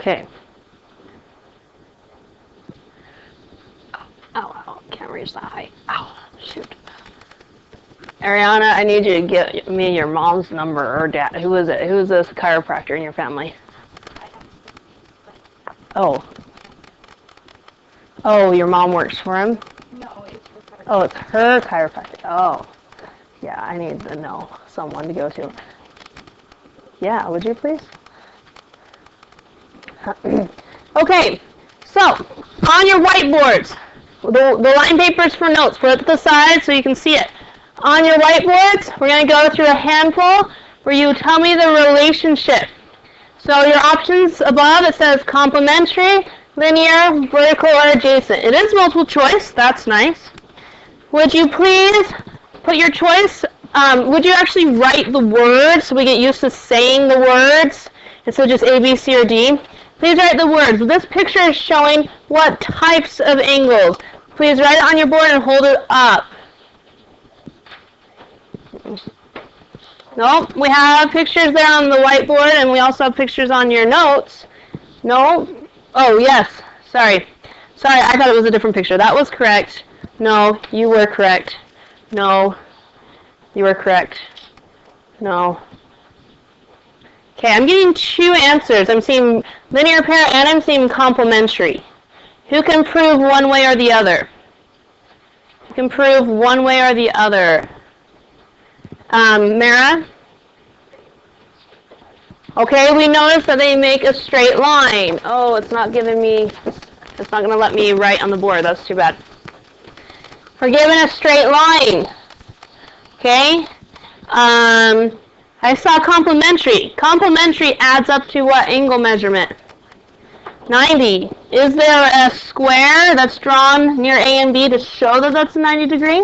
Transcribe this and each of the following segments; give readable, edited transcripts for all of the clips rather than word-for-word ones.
Okay. Ow, can't reach that height. Ow, shoot. Ariana, I need you to get me your mom's number or dad. Who is it? Who is this chiropractor in your family? Oh. Oh, your mom works for him? No, it's her. Oh, it's her chiropractor. Oh. Yeah, I need to know someone to go to. Yeah, would you please? Okay, so on your whiteboards, the line papers for notes, put it to the side so you can see it. On your whiteboards, we're going to go through a handful where you tell me the relationship. So your options above, it says complementary, linear, vertical, or adjacent. It is multiple choice. That's nice. Would you please put your choice, would you actually write the words so we get used to saying the words instead of just A, B, C, or D? Please write the words. This picture is showing what types of angles. Please write it on your board and hold it up. No, we have pictures there on the whiteboard, and we also have pictures on your notes. No? Oh, yes. Sorry, I thought it was a different picture. That was correct. No, you were correct. No, you were correct. No. Okay, I'm getting two answers. I'm seeing linear pair and I'm seeing complementary. Who can prove one way or the other? Who can prove one way or the other? Mara? Okay, we notice that they make a straight line. Oh, it's not giving me, it's not going to let me write on the board. That's too bad. We're given a straight line. Okay? I saw complementary. Complementary adds up to what angle measurement? 90. Is there a square that's drawn near A and B to show that that's a 90 degree?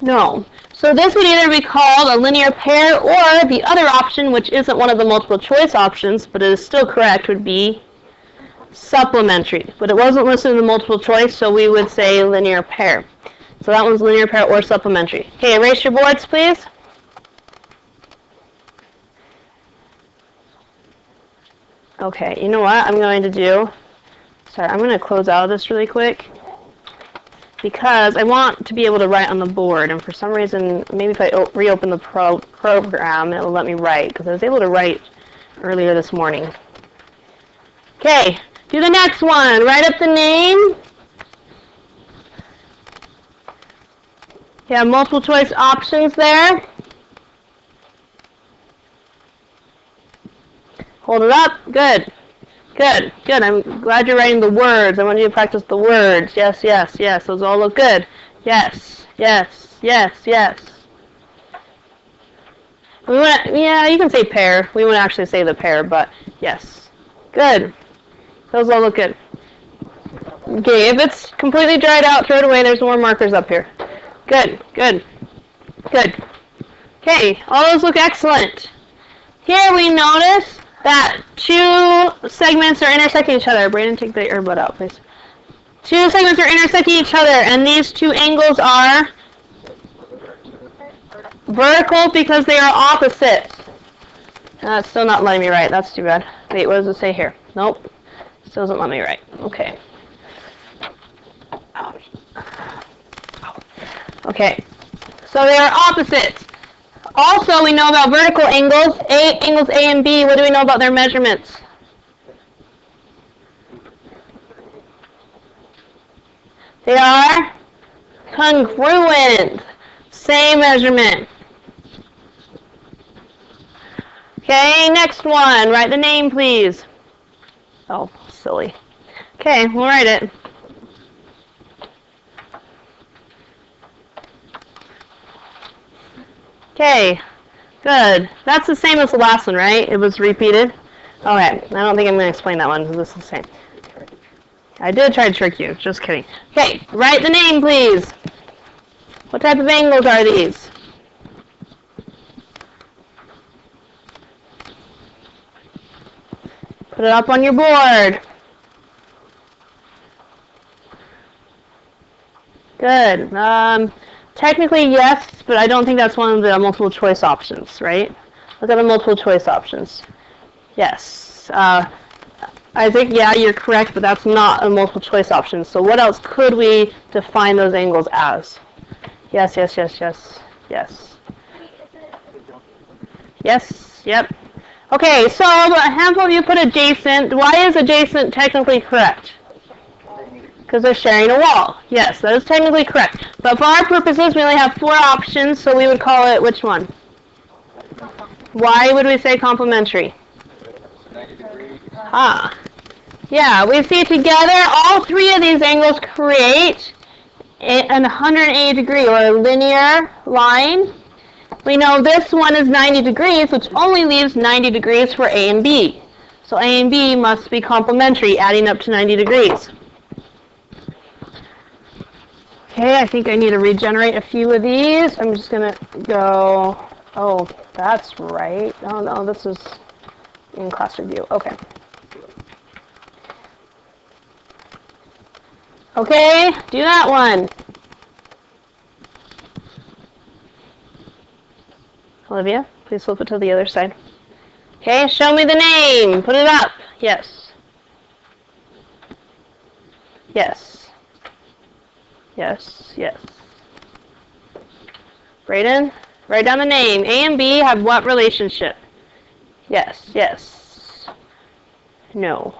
No. So this would either be called a linear pair, or the other option, which isn't one of the multiple choice options, but it is still correct, would be supplementary. But it wasn't listed in the multiple choice, so we would say linear pair. So that one's linear pair or supplementary. Okay, erase your boards, please. Okay, you know what I'm going to do? Sorry, I'm going to close out of this really quick because I want to be able to write on the board, and for some reason, maybe if I reopen the program, it will let me write, because I was able to write earlier this morning. Okay, do the next one. Write up the name. You have multiple choice options there. Hold it up. Good. Good. Good. I'm glad you're writing the words. I want you to practice the words. Yes, yes, yes. Those all look good. Yes, yes, yes, yes. We want to, yeah, you can say pair. We wouldn't actually say the pair, but yes. Good. Those all look good. Okay, if it's completely dried out, throw it away. There's more markers up here. Good, good, good. Okay, all those look excellent. Here we notice that two segments are intersecting each other. Brayden, take the earbud out, please. Two segments are intersecting each other, and these two angles are vertical because they are opposite. It's still not letting me write. That's too bad. Wait, what does it say here? Nope. Still doesn't let me write. Okay. Okay. So they are opposites. Also, we know about vertical angles. Angles A and B, what do we know about their measurements? They are congruent. Same measurement. Okay, next one. Write the name, please. Oh, silly. Okay, we'll write it. Okay, good. That's the same as the last one, right? It was repeated? Okay, I don't think I'm going to explain that one because this is the same. I did try to trick you. Just kidding. Okay, write the name, please. What type of angles are these? Put it up on your board. Good. Technically, yes, but I don't think that's one of the multiple choice options, right? Look at the multiple choice options. Yes. I think, yeah, you're correct, but that's not a multiple choice option. So what else could we define those angles as? Yes, yes, yes, yes, yes. Yes, yep. Okay, so a handful of you put adjacent. Why is adjacent technically correct? Because they're sharing a wall. Yes, that is technically correct. But for our purposes, we only have 4 options, so we would call it which one? Why would we say complementary? Ah. Yeah, we see together all 3 of these angles create an 180 degree or a linear line. We know this one is 90 degrees, which only leaves 90 degrees for A and B. So A and B must be complementary, adding up to 90 degrees. Okay, I think I need to regenerate a few of these. I'm just going to go, oh, that's right. Oh, no, this is in class review. Okay. Okay, do that one. Olivia, please flip it to the other side. Okay, show me the name. Put it up. Yes. Yes. Yes, yes. Brayden, write down the name. A and B have what relationship? Yes, yes. No.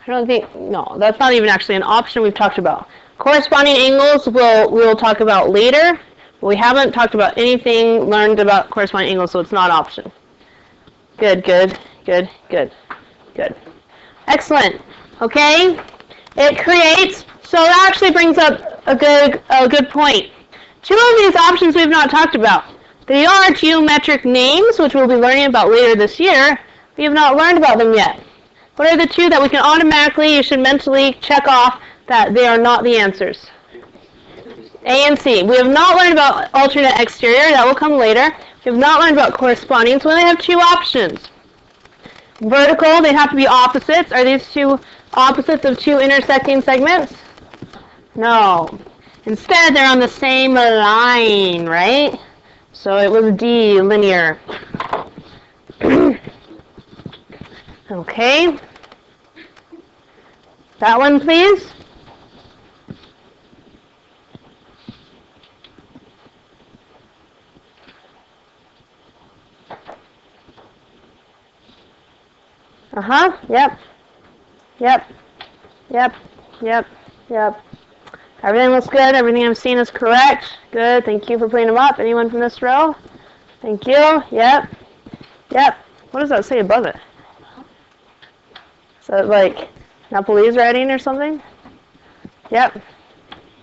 I don't think, no, that's not even actually an option we've talked about. Corresponding angles we'll talk about later. We haven't talked about anything learned about corresponding angles, so it's not an option. Good, good, good, good, good. Excellent. Okay? It creates, so that actually brings up a good point. 2 of these options we've not talked about. They are geometric names, which we'll be learning about later this year. We have not learned about them yet. What are the 2 that we can automatically, you should mentally check off that they are not the answers? A and C. We have not learned about alternate exterior. That will come later. We have not learned about corresponding, so we only have 2 options. Vertical, they have to be opposites. Are these 2 opposites of 2 intersecting segments? No. Instead, they're on the same line, right? So it was D, linear. Okay. That one, please. Uh-huh. Yep. Yep. Yep. Yep. Yep. Everything looks good. Everything I'm seeing is correct. Good. Thank you for putting them up. Anyone from this row? Thank you. Yep. Yep. What does that say above it? Is that like Nepalese writing or something? Yep.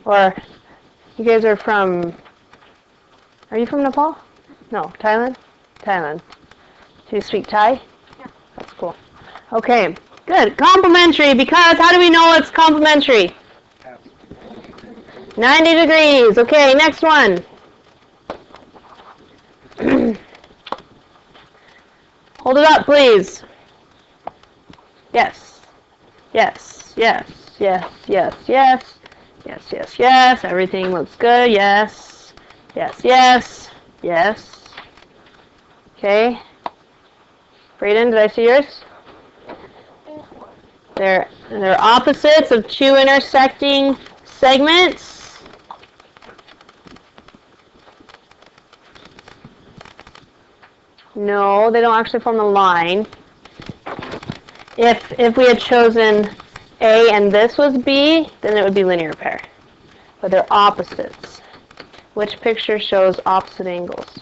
Or you guys are from, are you from Nepal? No. Thailand? Thailand. Do you speak Thai? Yeah. That's cool. Okay. Good. Complementary, because how do we know it's complementary? 90 degrees. Okay, next one. Hold it up, please. Yes. Yes. Yes. Yes. Yes. Yes. Yes. Yes. Yes. Everything looks good. Yes. Yes. Yes. Yes. Okay. Brayden, did I see yours? They're opposites of 2 intersecting segments. No, they don't actually form a line. If we had chosen A and this was B, then it would be linear pair. But they're opposites. Which picture shows opposite angles?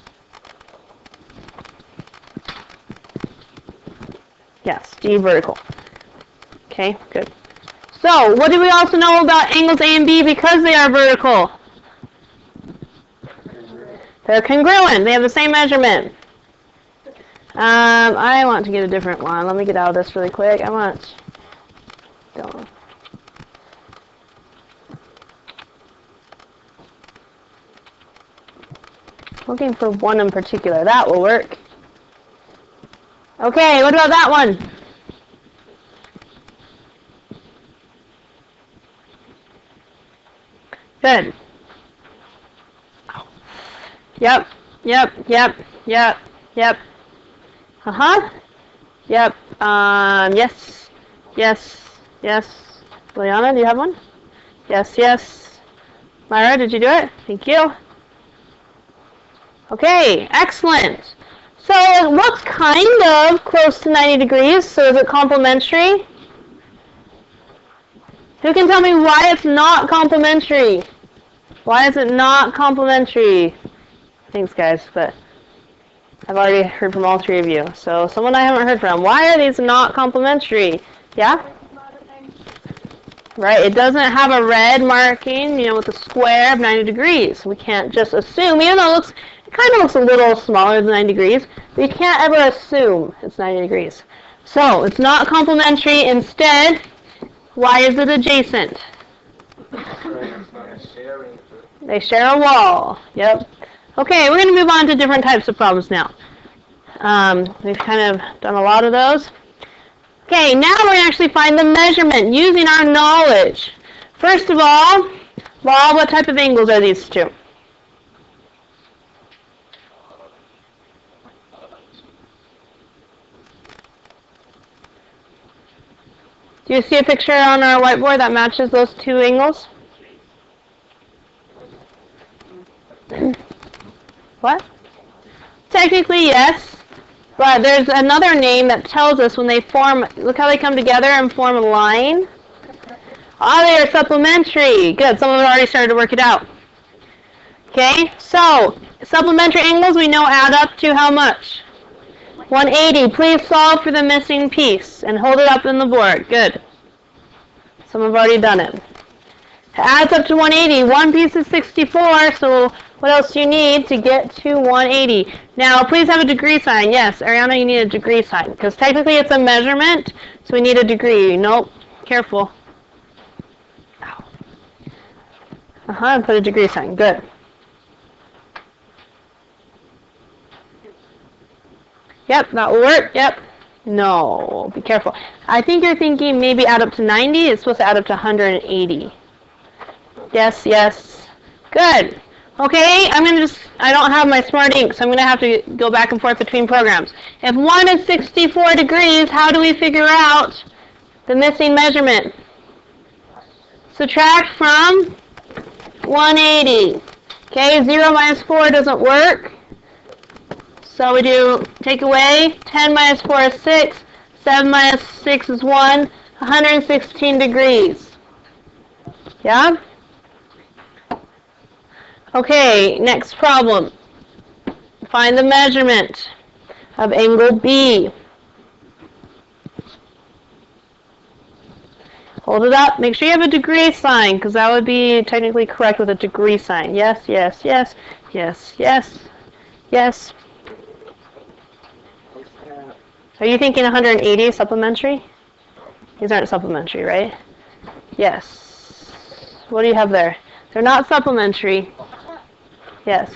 Yes, D vertical. Okay, good. So, what do we also know about angles A and B because they are vertical? They're congruent. They have the same measurement. I want to get a different one. Let me get out of this really quick. I want... Go. Looking for one in particular. That will work. Okay, what about that one? Good. Yep, yep, yep, yep, yep. Uh-huh. Yep. Yes. Yes. Yes. Liana, do you have one? Yes, yes. Myra, did you do it? Thank you. Okay, excellent. So it looks kind of close to 90 degrees, so is it complementary? Who can tell me why it's not complementary? Why is it not complementary? Thanks, guys, but I've already heard from all three of you. So someone I haven't heard from. Why are these not complementary? Yeah? Right, it doesn't have a red marking, with a square of 90 degrees. We can't just assume, even though it kind of looks a little smaller than 90 degrees, but you can't ever assume it's 90 degrees. So it's not complementary. Instead, why is it adjacent? They share a wall. Yep. Okay, we're going to move on to different types of problems now. We've kind of done a lot of those. Okay, now we're going to actually find the measurement using our knowledge. First of all, Bob, what type of angles are these two? Do you see a picture on our whiteboard that matches those two angles? What? Technically, yes. But there's another name that tells us when they form, look how they come together and form a line. Ah, they are supplementary. Good, some of them already started to work it out. Okay, so supplementary angles we know add up to how much? 180. Please solve for the missing piece and hold it up on the board. Good. Some have already done it. It adds up to 180. One piece is 64, so what else do you need to get to 180? Now, please have a degree sign. Yes, Ariana, you need a degree sign, because technically it's a measurement, so we need a degree. Nope. Careful. Put a degree sign. Good. Yep, that will work. Yep. No, be careful. I think you're thinking maybe add up to 90. It's supposed to add up to 180. Yes, yes. Good. Okay, I don't have my smart ink, so I'm going to have to go back and forth between programs. If 1 is 64 degrees, how do we figure out the missing measurement? Subtract from 180. Okay, 0 minus 4 doesn't work. So we do take away. 10 minus 4 is 6. 7 minus 6 is 1. 116 degrees. Yeah? Okay, next problem. Find the measurement of angle B. Hold it up. Make sure you have a degree sign, because that would be technically correct with a degree sign. Yes, yes, yes, yes, yes, yes. Are you thinking 180 supplementary? These aren't supplementary, right? Yes. What do you have there? They're not supplementary. Yes.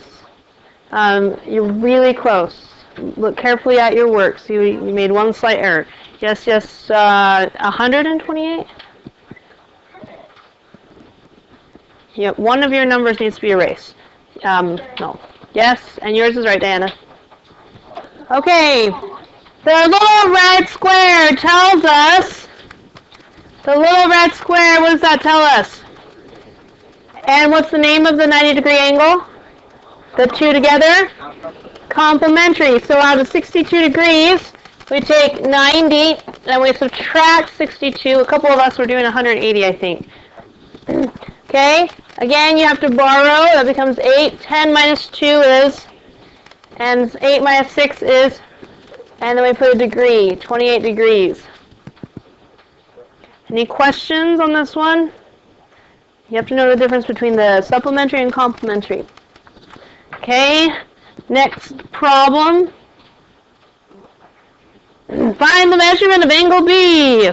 You're really close. Look carefully at your work. See, you made one slight error. Yes, yes, 128? Yep, one of your numbers needs to be erased. No. Yes, and yours is right, Diana. Okay. The little red square tells us, what does that tell us? And what's the name of the 90-degree angle? The two together? Complementary. So out of 62 degrees, we take 90, and we subtract 62. A couple of us were doing 180, I think. Okay? Again, you have to borrow. That becomes 8. 10 minus 2 is, and 8 minus 6 is, and then we put a degree, 28 degrees. Any questions on this one? You have to know the difference between the supplementary and complementary. Okay, next problem. Find the measurement of angle B.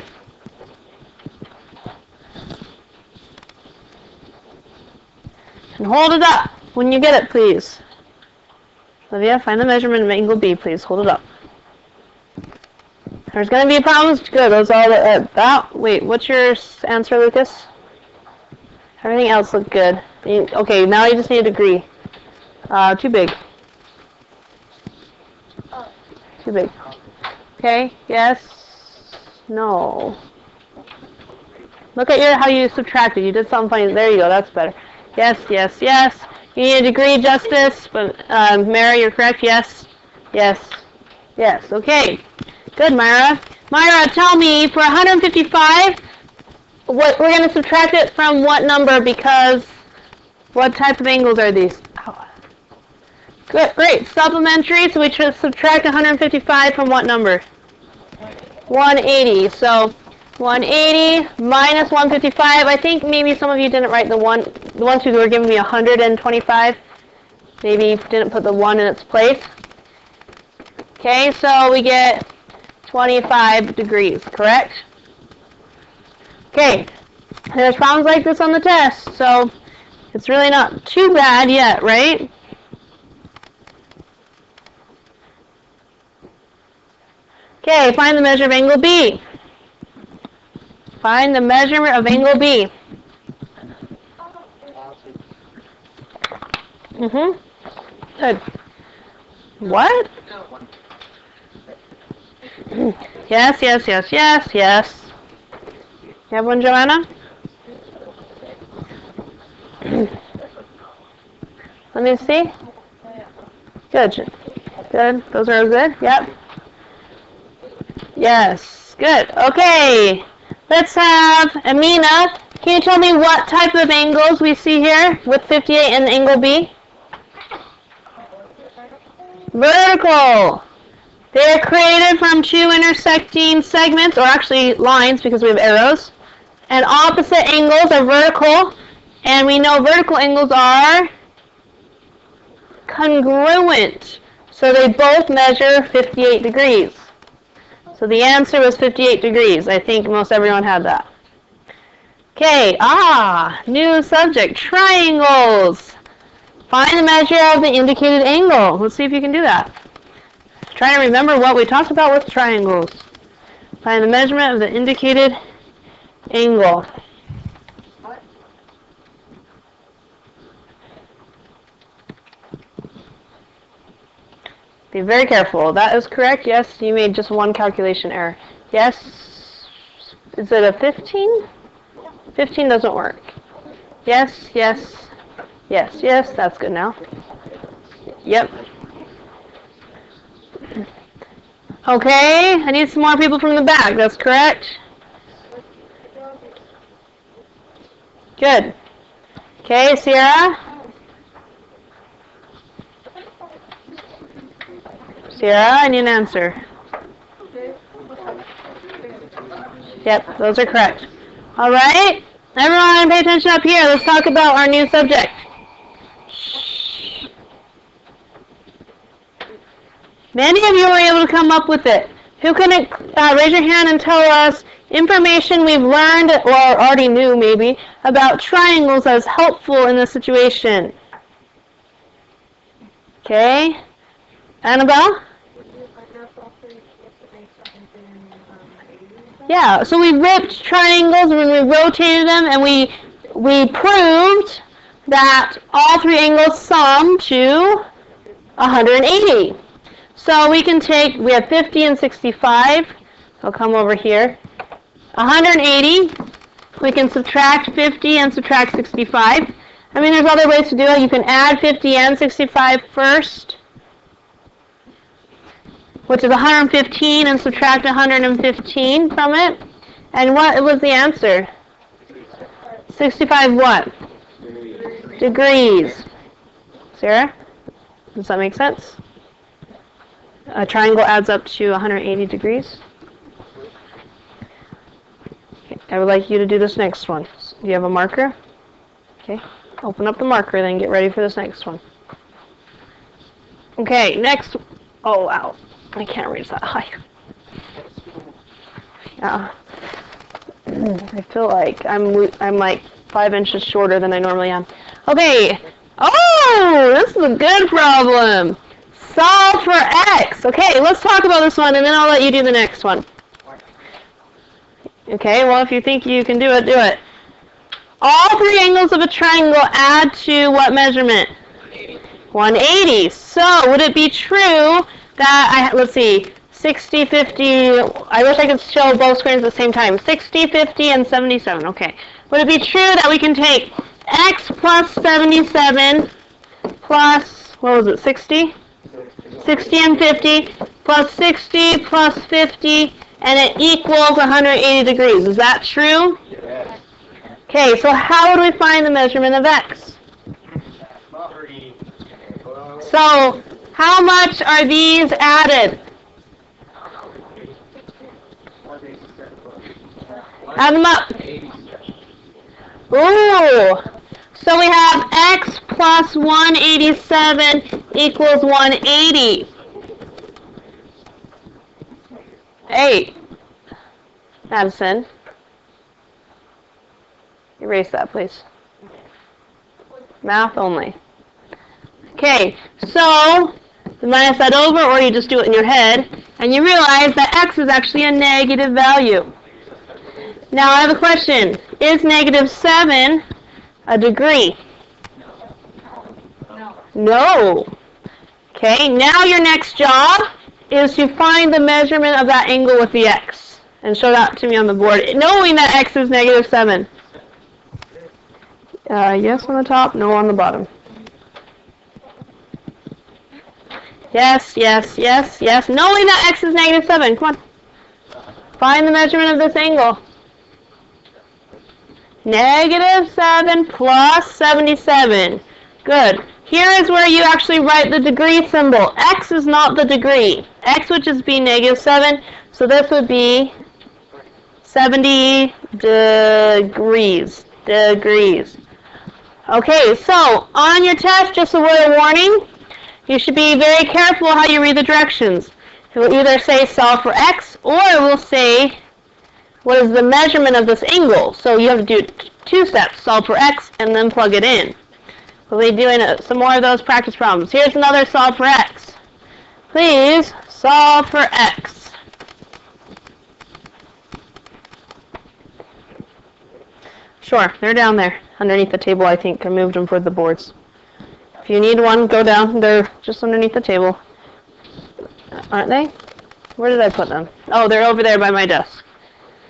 And hold it up when you get it, please. Olivia, find the measurement of angle B, please. Hold it up. There's going to be problems. Good. Those all that. Wait, what's your answer, Lucas? Everything else looked good. Okay, now you just need a degree. Too big. Too big. Okay. Yes. No. Look at how you subtracted. You did something funny. There you go. That's better. Yes, yes, yes. You need a degree, Justice. But Mara, you're correct. Yes, yes, yes. Okay. Good, Myra. Myra, tell me, for 155, we're going to subtract it from what number? Because what type of angles are these? Oh. Good, great. Supplementary, so we should subtract 155 from what number? 180. So 180 minus 155. I think maybe some of you didn't write the ones who were giving me 125. Maybe didn't put the 1 in its place. Okay, so we get 25 degrees, correct? Okay, there's problems like this on the test, so it's really not too bad yet, right? Okay, find the measure of angle B. Find the measurement of angle B. Good. What? Yes, yes, yes, yes, yes. You have one, Joanna? Let me see. Good. Good. Those are good? Yep. Yes. Good. Okay. Let's have Amina. Can you tell me what type of angles we see here with 58 and angle B? Vertical. They are created from two intersecting segments, or actually lines because we have arrows. And opposite angles are vertical. And we know vertical angles are congruent. So they both measure 58 degrees. So the answer was 58 degrees. I think most everyone had that. Okay, new subject, triangles. Find the measure of the indicated angle. Let's see if you can do that. Try to remember what we talked about with triangles. Find the measurement of the indicated angle. Be very careful. That is correct. Yes, you made just one calculation error. Yes. Is it a 15? 15 doesn't work. Yes, yes, yes, yes. That's good now. Yep. Okay, I need some more people from the back. That's correct. Good. Okay, Sierra? Sierra, I need an answer. Yep, those are correct. All right, everyone pay attention up here. Let's talk about our new subject. Many of you were able to come up with it. Who can raise your hand and tell us information we've learned, or already knew maybe, about triangles that is helpful in this situation? Okay. Annabelle? Yeah, so we ripped triangles and we rotated them, and we proved that all three angles sum to 180. So we can take, we have 50 and 65. I'll come over here. 180. We can subtract 50 and subtract 65. I mean, there's other ways to do it. You can add 50 and 65 first, which is 115, and subtract 115 from it. And what was the answer? 65 what? Degrees. Sarah? Does that make sense? A triangle adds up to 180 degrees. Okay, I would like you to do this next one. Do you have a marker? Okay. Open up the marker, then get ready for this next one. Okay, next. Oh, wow. I can't reach that high. Yeah. I feel like I'm like 5 inches shorter than I normally am. Okay. Oh, this is a good problem. Solve for x. Okay, let's talk about this one, and then I'll let you do the next one. Okay, well, if you think you can do it, do it. All three angles of a triangle add to what measurement? 180. So, would it be true that, let's see, 60, 50, I wish I could show both screens at the same time. 60, 50, and 77, okay. Would it be true that we can take x plus 77 plus, what was it, 60? 60 and 50 plus 60 plus 50, and it equals 180 degrees. Is that true? Yes. Okay, so how would we find the measurement of x? So, how much are these added? Add them up. Ooh. So we have x plus 187 equals 180. 8. Madison. Erase that, please. Math only. Okay, so you minus that over, or you just do it in your head, and you realize that x is actually a negative value. Now I have a question. Is negative 7 a degree? No. Okay, now your next job is to find the measurement of that angle with the x, and show that to me on the board, knowing that x is negative 7. Yes on the top, no on the bottom. Yes, yes, yes, yes. Knowing that x is negative 7. Come on. Find the measurement of this angle. Negative 7 plus 77. Good. Here is where you actually write the degree symbol. X is not the degree. X would just be negative 7. So this would be 70 degrees. Okay, so on your test, just a word of warning, you should be very careful how you read the directions. It will either say solve for x, or it will say what is the measurement of this angle. So you have to do 2 steps, solve for x, and then plug it in. We'll be doing some more of those practice problems. Here's another solve for x. Please solve for x. Sure, they're down there, underneath the table, I think. I moved them for the boards. If you need one, go down. They're just underneath the table. Aren't they? Where did I put them? Oh, they're over there by my desk.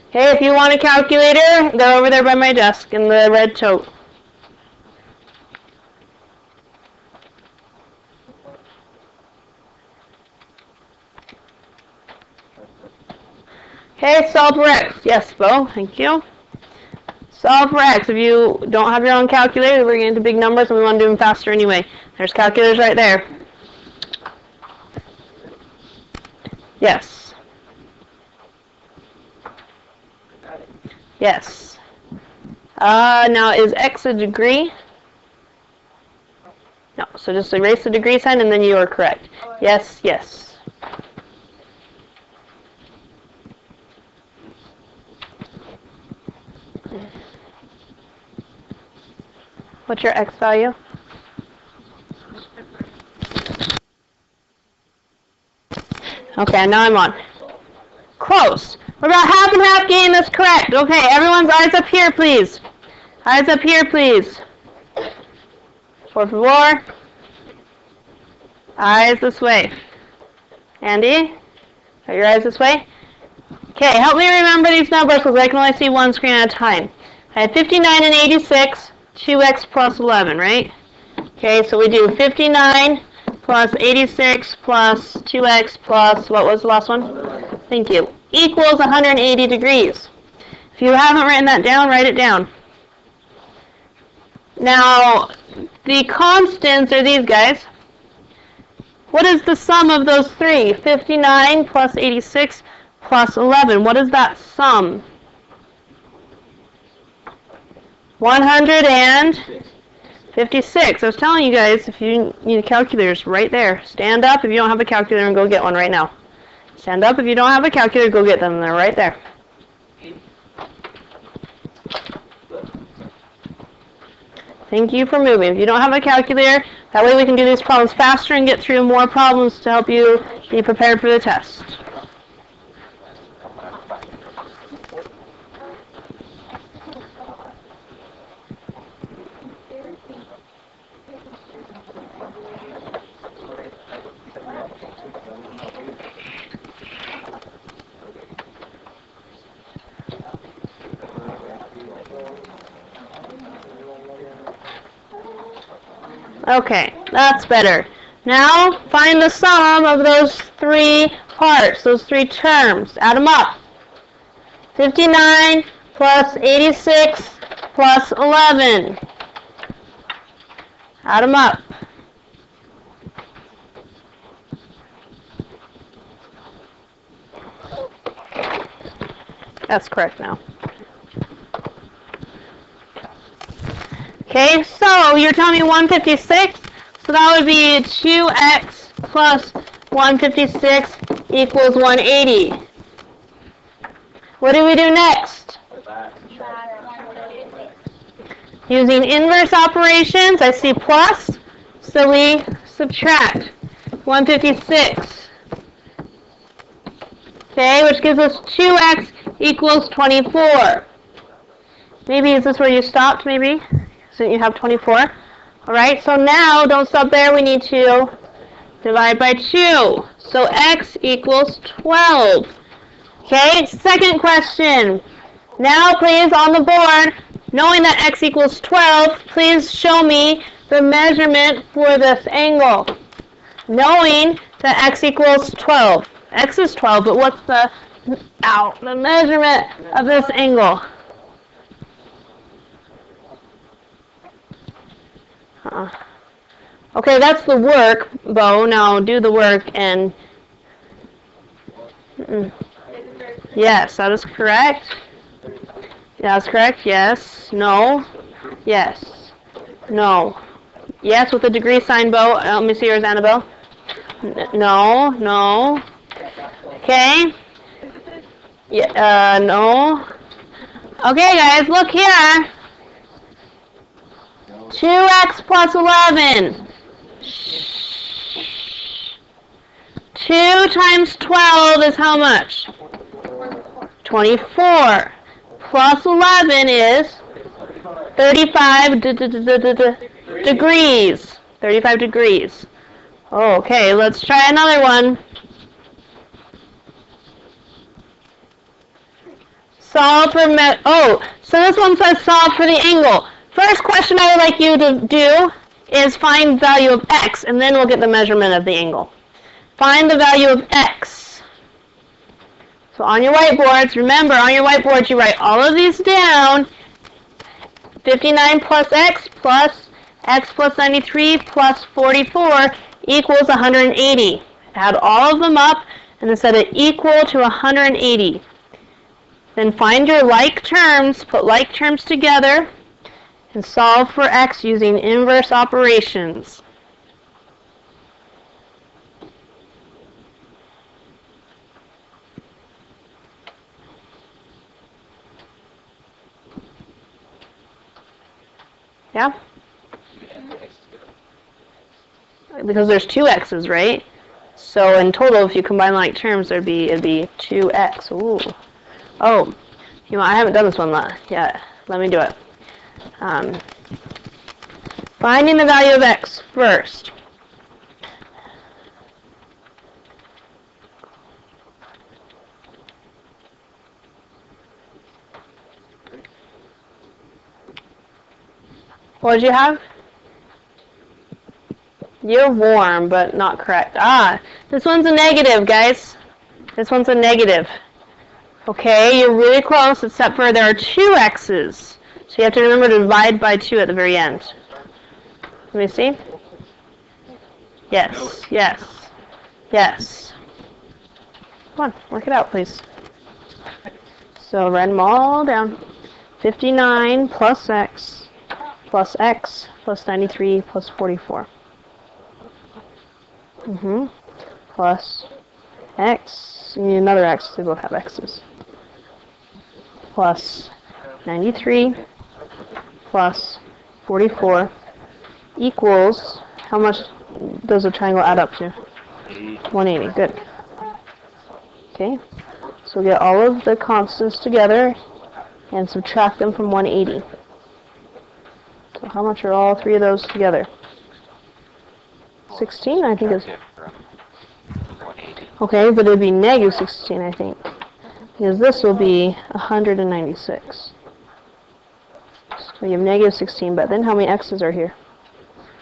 Okay, if you want a calculator, they're over there by my desk in the red tote. Okay, solve for x. Yes, Bo, thank you. Solve for x. If you don't have your own calculator, we're getting into big numbers and we want to do them faster anyway. There's calculators right there. Yes. Yes. Now, is x a degree? No, so just erase the degree sign and then you are correct. Yes, yes. What's your x value? Okay, now I'm on. Close. We're about half and half getting this correct. Okay, everyone's eyes up here, please. Eyes up here, please. Por favor. Eyes this way. Andy, are your eyes this way? Okay, help me remember these numbers because I can only see one screen at a time. I have 59 and 86, 2x plus 11, right? Okay, so we do 59 plus 86 plus 2x plus, what was the last one? Thank you. Equals 180 degrees. If you haven't written that down, write it down. Now, the constants are these guys. What is the sum of those three? 59 plus 86 plus 11. What is that sum? 156. I was telling you guys, if you need a calculator, it's right there. Stand up if you don't have a calculator and go get one right now. Stand up if you don't have a calculator, go get them. They're right there. Thank you for moving. If you don't have a calculator, that way we can do these problems faster and get through more problems to help you be prepared for the test. Okay, that's better. Now, find the sum of those three parts, those three terms. Add them up. 59 plus 86 plus 11. Add them up. That's correct now. Okay, so you're telling me 156, so that would be 2x plus 156 equals 180. What do we do next? Using inverse operations, I see plus, so we subtract 156. Okay, which gives us 2x equals 24. Maybe is this where you stopped, maybe? So you have 24. Alright, so now, don't stop there, we need to divide by 2. So x equals 12. Okay, second question. Now please, on the board, knowing that x equals 12, please show me the measurement for this angle. Knowing that x equals 12. X is 12, but what's the measurement of this angle? Okay, that's the work, Bo. Now do the work and... Yes, that is correct. That's correct. Yes. No. Yes. No. Yes, with the degree sign, Bo. Let me see yours, Annabelle. No. No. Okay. Yeah. No. Okay, guys, look here. 2x plus 11. 2 times 12 is how much? 24. Plus 11 is 35 degrees. 35 degrees. Okay, let's try another one. Solve for so this one says solve for the angle. First question I would like you to do is find value of x, and then we'll get the measurement of the angle. Find the value of x. So on your whiteboards, remember, on your whiteboards you write all of these down. 59 plus x plus 93 plus 44 equals 180. Add all of them up and then set it equal to 180. Then find your like terms, put like terms together, and solve for x using inverse operations. Yeah? Because there's two x's, right? So in total, if you combine like terms, it'd be 2x. Ooh. Oh, you know, I haven't done this one yet. Let me do it. Finding the value of x first. What did you have? You're warm, but not correct. This one's a negative, guys. This one's a negative. Okay, you're really close, except for there are two x's. So you have to remember to divide by 2 at the very end. Let me see. Yes, yes, yes. Come on, work it out, please. So write them all down. 59 plus x plus 93 plus 44. Plus x. You need another x. They both have x's. Plus 93 plus 44 equals, how much does the triangle add up to? 180. Good. Okay. So we get all of the constants together and subtract them from 180. So how much are all three of those together? 16, I think is. Okay, but it would be negative 16, I think. Because this will be 196. So you have negative 16, but then how many x's are here?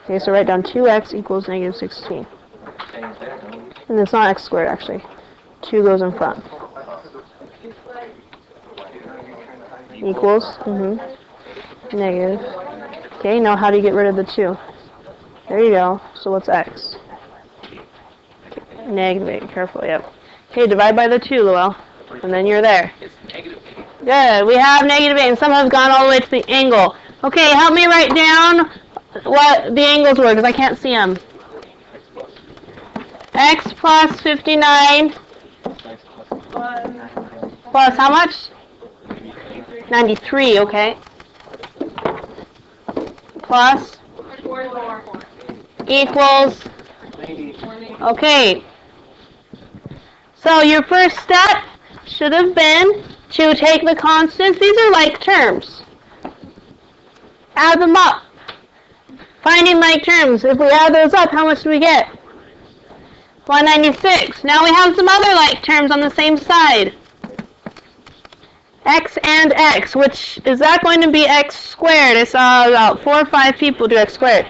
Okay, so write down 2x equals negative 16. And it's not x squared, actually. 2 goes in front. Equals, negative. Okay, now how do you get rid of the 2? There you go. So what's x? Negative 8. Careful, yep. Okay, divide by the 2, Lowell. And then you're there. Good. We have negative 8, and some have gone all the way to the angle. Okay, help me write down what the angles were, because I can't see them. X plus 59 plus how much? 93, okay. Plus equals, okay. So your first step should have been to take the constants. These are like terms. Add them up. Finding like terms. If we add those up, how much do we get? 196. Now we have some other like terms on the same side. X and x, which is that going to be x squared? I saw about 4 or 5 people do x squared.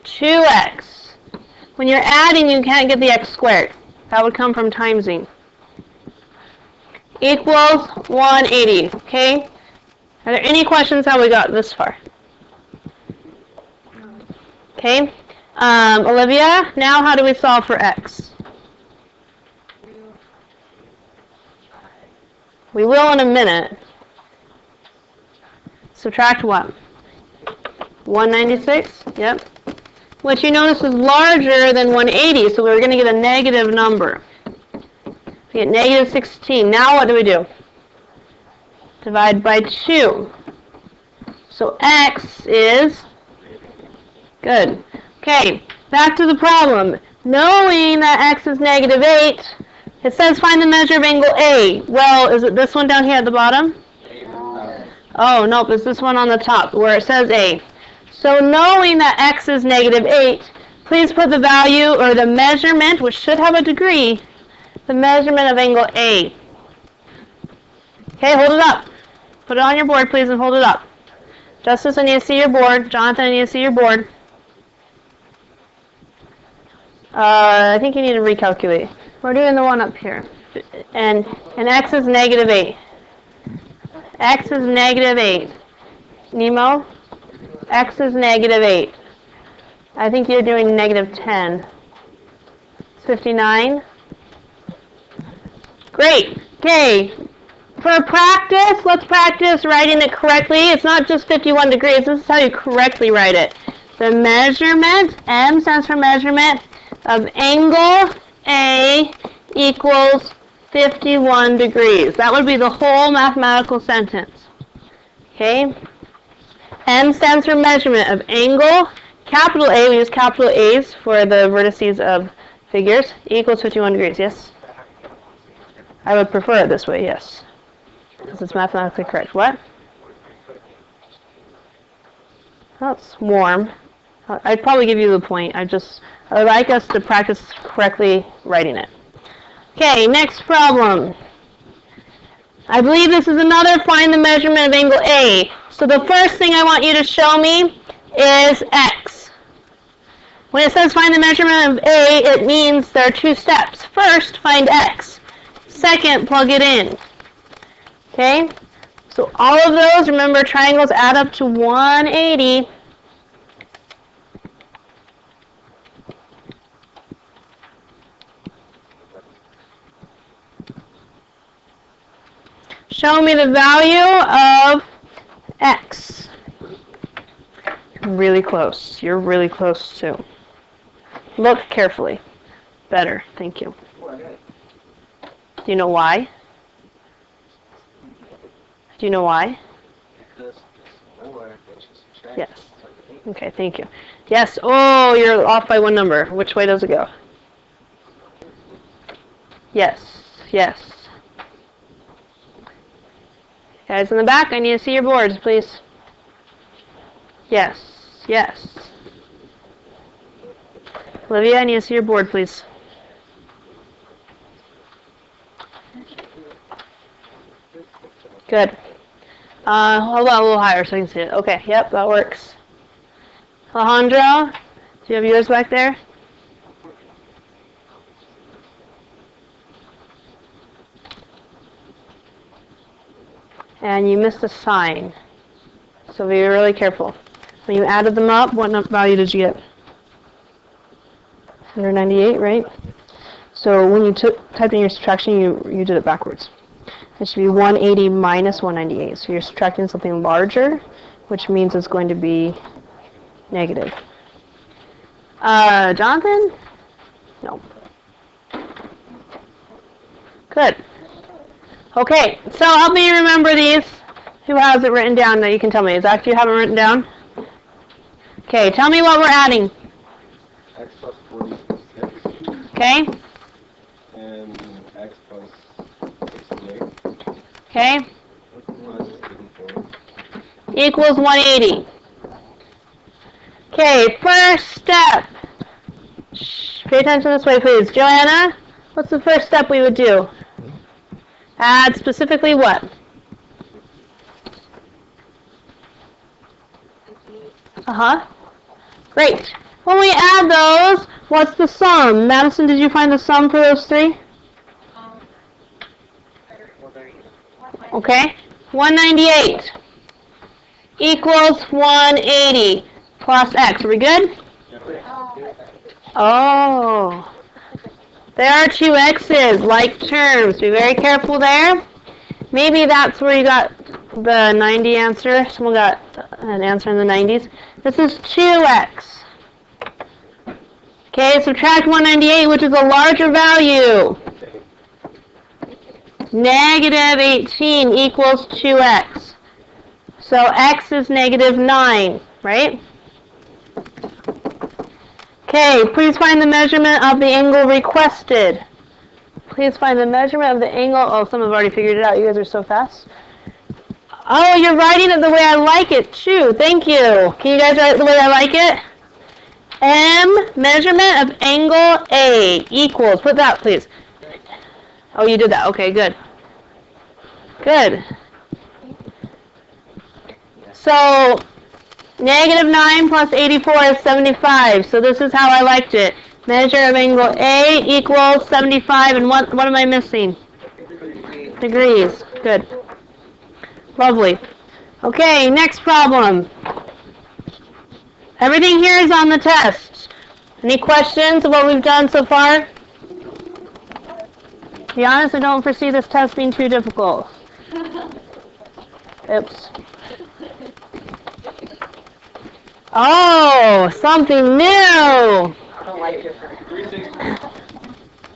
2x. When you're adding, you can't get the x squared. That would come from timesing. Equals 180. Okay? Are there any questions how we got this far? Okay. Olivia, now how do we solve for x? We will in a minute. Subtract what? 196? Yep. Which you notice is larger than 180, so we're going to get a negative number. We get negative 16. Now what do we do? Divide by 2. So x is good. Okay, back to the problem. Knowing that x is negative 8, it says find the measure of angle A. Well, is it this one down here at the bottom? Oh, nope, it's this one on the top where it says A. So knowing that x is negative 8, please put the value or the measurement, which should have a degree, the measurement of angle A. Okay, hold it up. Put it on your board, please, and hold it up. Justice, I need to see your board. Jonathan, I need to see your board. I think you need to recalculate. We're doing the one up here. And x is negative 8. X is negative 8. Nemo? X is negative 8. I think you're doing negative 10. 59. Great. Okay. For practice, let's practice writing it correctly. It's not just 51 degrees. This is how you correctly write it. The measurement, M stands for measurement, of angle A equals 51 degrees. That would be the whole mathematical sentence. Okay? M stands for measurement of angle. Capital A, we use capital A's for the vertices of figures, equals 51 degrees, yes? I would prefer it this way, yes. Because it's mathematically correct. What? That's warm. I'd probably give you the point. I would like us to practice correctly writing it. Okay, next problem. I believe this is another find the measurement of angle A. So the first thing I want you to show me is x. When it says find the measurement of A, it means there are 2 steps. First, find x. Second, plug it in. Okay? So all of those, remember, triangles add up to 180. Show me the value of x. Really close. You're really close too. Look carefully. Better. Thank you. Do you know why? Do you know why? Yes. Okay, thank you. Yes. Oh, you're off by 1 number. Which way does it go? Yes. Yes. Guys in the back, I need to see your boards, please. Yes. Yes. Olivia, I need to see your board, please. Good. Hold on a little higher so I can see it. Okay, yep, that works. Alejandro, Do you have yours back there? And you missed a sign. So be really careful. When you added them up, what value did you get? 198, right? So when you typed in your subtraction, you did it backwards. It should be 180 minus 198. So you're subtracting something larger, which means it's going to be negative. Jonathan? No. Good. Okay, so help me remember these. Who has it written down that you can tell me? Zach, do you have it written down? Okay, tell me what we're adding. X plus 46. Okay. And X plus 68. Okay. Plus 84. Equals 180. Okay, first step. Shh, pay attention this way, please. Joanna, what's the first step we would do? Add specifically what? Great. When we add those, what's the sum? Madison, did you find the sum for those three? Okay. 198 equals 180 plus x. Are we good? Oh. There are two x's, like terms. Be very careful there. Maybe that's where you got the 90 answer. Someone got an answer in the 90s. This is 2x. Okay, subtract 198, which is a larger value. Negative 18 equals 2x. So x is negative 9, right? Okay, please find the measurement of the angle requested. Please find the measurement of the angle. Oh, some have already figured it out. You guys are so fast. Oh, you're writing it the way I like it, too. Thank you. Can you guys write it the way I like it? M, measurement of angle A equals, put that, please. Oh, you did that. Okay, good. Good. So, negative 9 plus 84 is 75. So this is how I liked it. Measure of angle A equals 75. And what am I missing? Degrees. Good. Lovely. Okay, next problem. Everything here is on the test. Any questions of what we've done so far? To be honest, I don't foresee this test being too difficult. Oops. Oh, something new.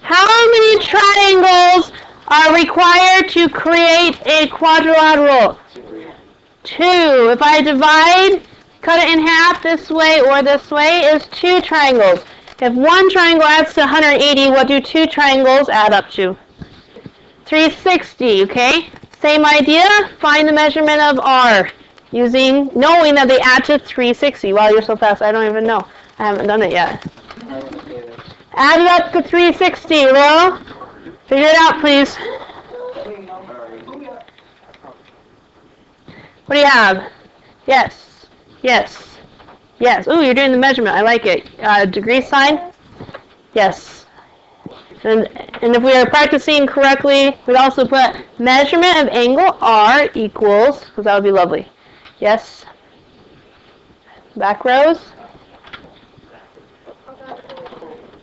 How many triangles are required to create a quadrilateral? 2. If I divide, cut it in half this way or this way, is 2 triangles. If one triangle adds to 180, what do 2 triangles add up to? 360, okay? Same idea, find the measurement of R knowing that they add to 360. Wow, you're so fast, I don't even know. I haven't done it yet. Add it up to 360, Will. Figure it out, please. What do you have? Yes. Yes. Yes. Ooh, you're doing the measurement. I like it. Degree sign? Yes. And if we are practicing correctly, we'd also put measurement of angle R equals, because that would be lovely. Yes. Back rows?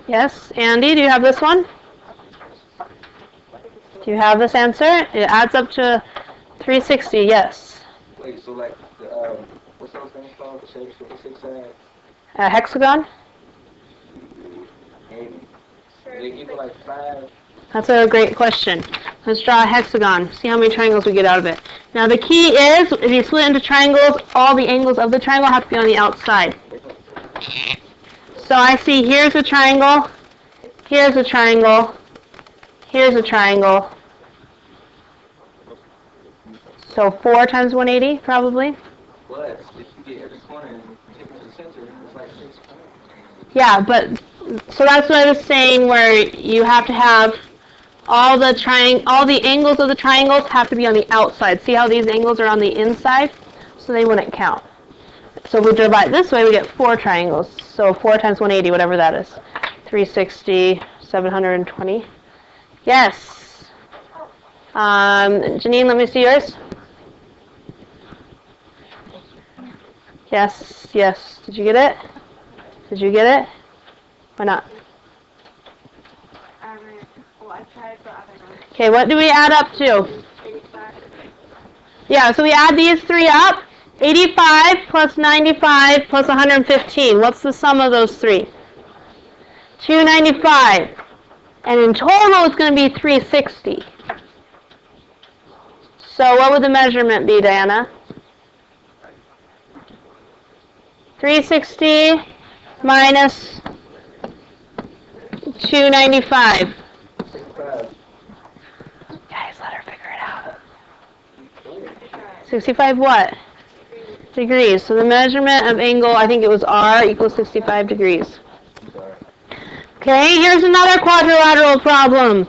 Yes. Andy, do you have this one? Do you have this answer? It adds up to 360, yes. Wait, so like, what's those things called? The shapes with the 6 sides? A hexagon? They equal like 5. That's a great question. Let's draw a hexagon. See how many triangles we get out of it. Now the key is, if you split into triangles, all the angles of the triangle have to be on the outside. So I see here's a triangle, here's a triangle, here's a triangle. So 4 times 180, probably. But if you get every corner and take it to the center, it's like 6 points. Yeah, but so that's what I was saying, where you have to have all the angles of the triangles have to be on the outside. See how these angles are on the inside? So they wouldn't count. So if we divide this way, we get 4 triangles. So 4 times 180, whatever that is. 360, 720. Yes. Janine, let me see yours. Yes, yes. Did you get it? Did you get it? Why not? Well, I tried the other one. Okay, what do we add up to? 85. Yeah, so we add these 3 up. 85 plus 95 plus 115. What's the sum of those 3? 295. And in total, it's going to be 360. So what would the measurement be, Diana? 360 minus 295. 65. Guys, let her figure it out. 65 what? Degrees. So the measurement of angle, I think it was R, equals 65 degrees. Sorry. Okay, here's another quadrilateral problem.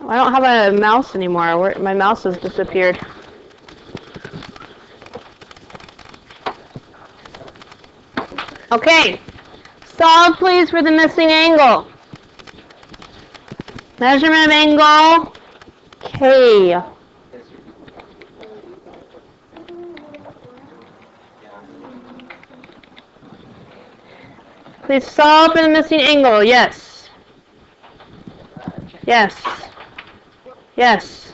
I don't have a mouse anymore. My mouse has disappeared. Okay, solve please for the missing angle. Measurement of angle, K. Please solve for the missing angle, yes. Yes. Yes.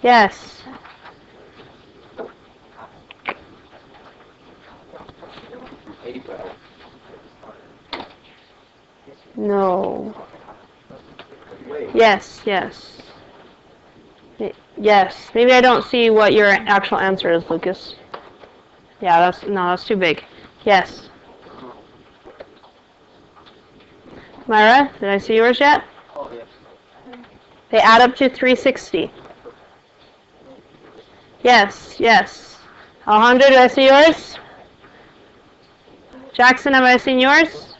Yes. No. Yes, yes. Yes. Maybe I don't see what your actual answer is, Lucas. Yeah, that's too big. Yes. Myra, did I see yours yet? Oh, yes. They add up to 360. Yes, yes. Alejandro, do I see yours? Jackson, have I seen yours?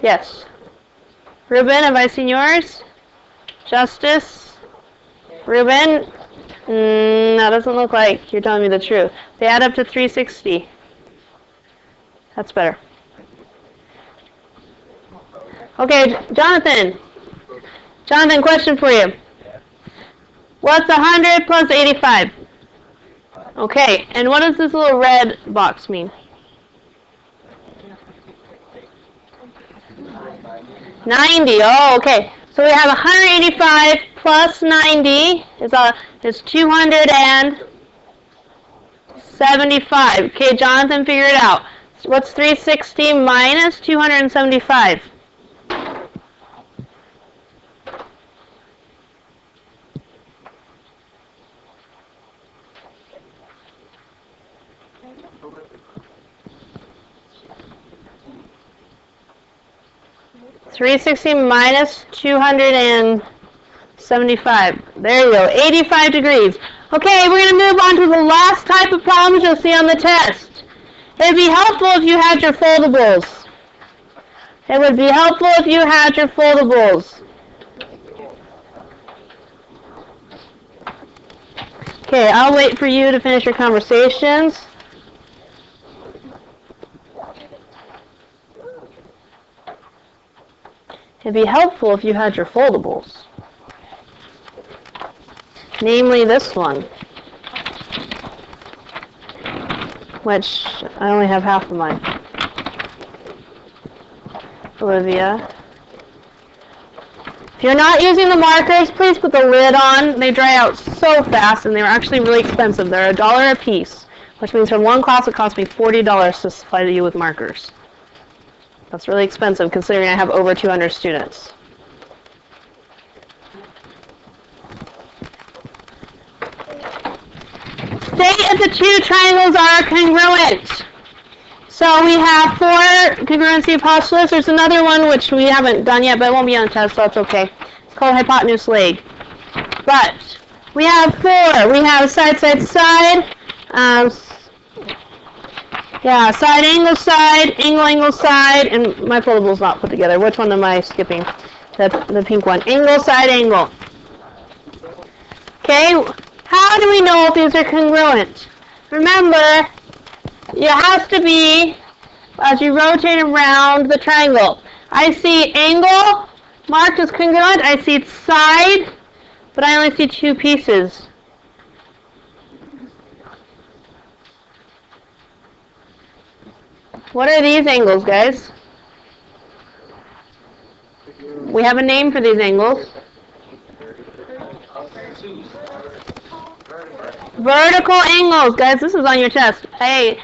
Yes. Ruben, have I seen yours? Justice? Ruben? That doesn't look like you're telling me the truth. They add up to 360. That's better. Okay, Jonathan. Jonathan, question for you. What's 100 plus 85? Okay, and what does this little red box mean? 90. Oh, okay. So we have 185 plus 90 is 275. Okay, Jonathan, figure it out. What's 360 minus 275? -360 275. There you go. 85 degrees. Okay, we're going to move on to the last type of problems you'll see on the test. It would be helpful if you had your foldables. It would be helpful if you had your foldables. Okay, I'll wait for you to finish your conversations. It'd be helpful if you had your foldables. Namely this one, which I only have half of mine. Olivia. If you're not using the markers, please put the lid on. They dry out so fast, and they're actually really expensive. They're $1 a piece, which means for one class it cost me $40 to supply you with markers. That's really expensive considering I have over 200 students. State if the two triangles are congruent. So we have 4 congruency postulates. There's another one which we haven't done yet, but it won't be on the test, so that's okay. It's called hypotenuse leg. But we have 4. We have side, side, side. Side, angle, angle, side, and my foldable's not put together. Which one am I skipping? The pink one. Angle, side, angle. Okay, how do we know if these are congruent? Remember, it has to be as you rotate around the triangle. I see angle marked as congruent. I see side, but I only see two pieces. What are these angles, guys? We have a name for these angles. Vertical angles, guys. This is on your test. Hey,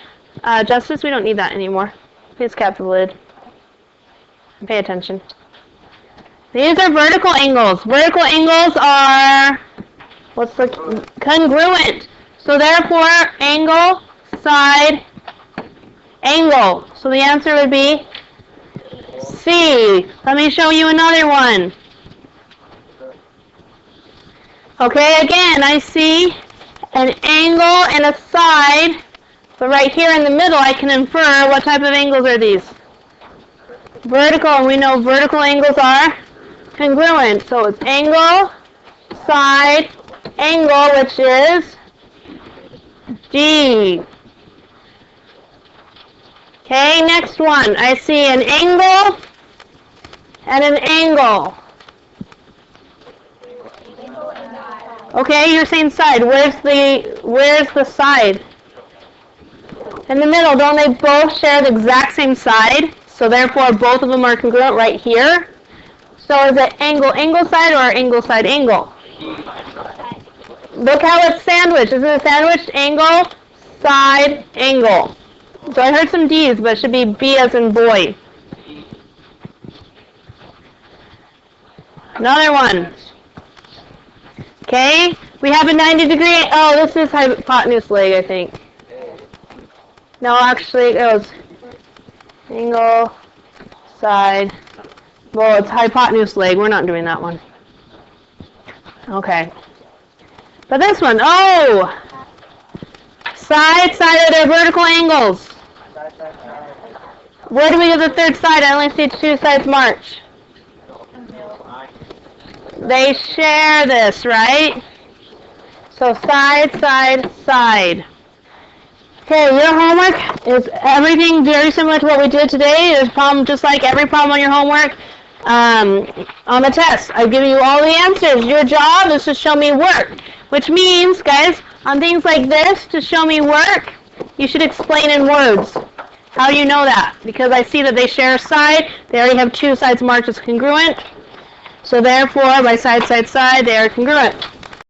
Justice, we don't need that anymore. Please cap the lid. Pay attention. These are vertical angles. Vertical angles are congruent. So therefore, angle, side, angle. So the answer would be C. Let me show you another one. Okay, again, I see an angle and a side, but right here in the middle I can infer what type of angles are these. Vertical, and we know vertical angles are congruent. So it's angle, side, angle, which is D. Okay, next one. I see an angle and an angle. Okay, you're saying side. Where's the side? In the middle, don't they both share the exact same side? So therefore, both of them are congruent right here. So is it angle side or angle side angle? Look how it's sandwiched. Is it a sandwiched angle, side, angle? So I heard some D's, but it should be B as in boy. Another one. Okay, we have a 90-degree. Oh, this is hypotenuse leg, I think. No, actually, it was angle, side. Well, it's hypotenuse leg. We're not doing that one. Okay. But this one, oh! Side, are there vertical angles? Where do we get the third side? I only see two sides marked. They share this, right? So side, side. Okay, your homework is everything very similar to what we did today. It's problem just like every problem on your homework on the test. I've given you all the answers. Your job is to show me work, which means, guys, on things like this, to show me work, you should explain in words. How do you know that? Because I see that they share a side. They already have two sides marked as congruent. So therefore, by side, they are congruent.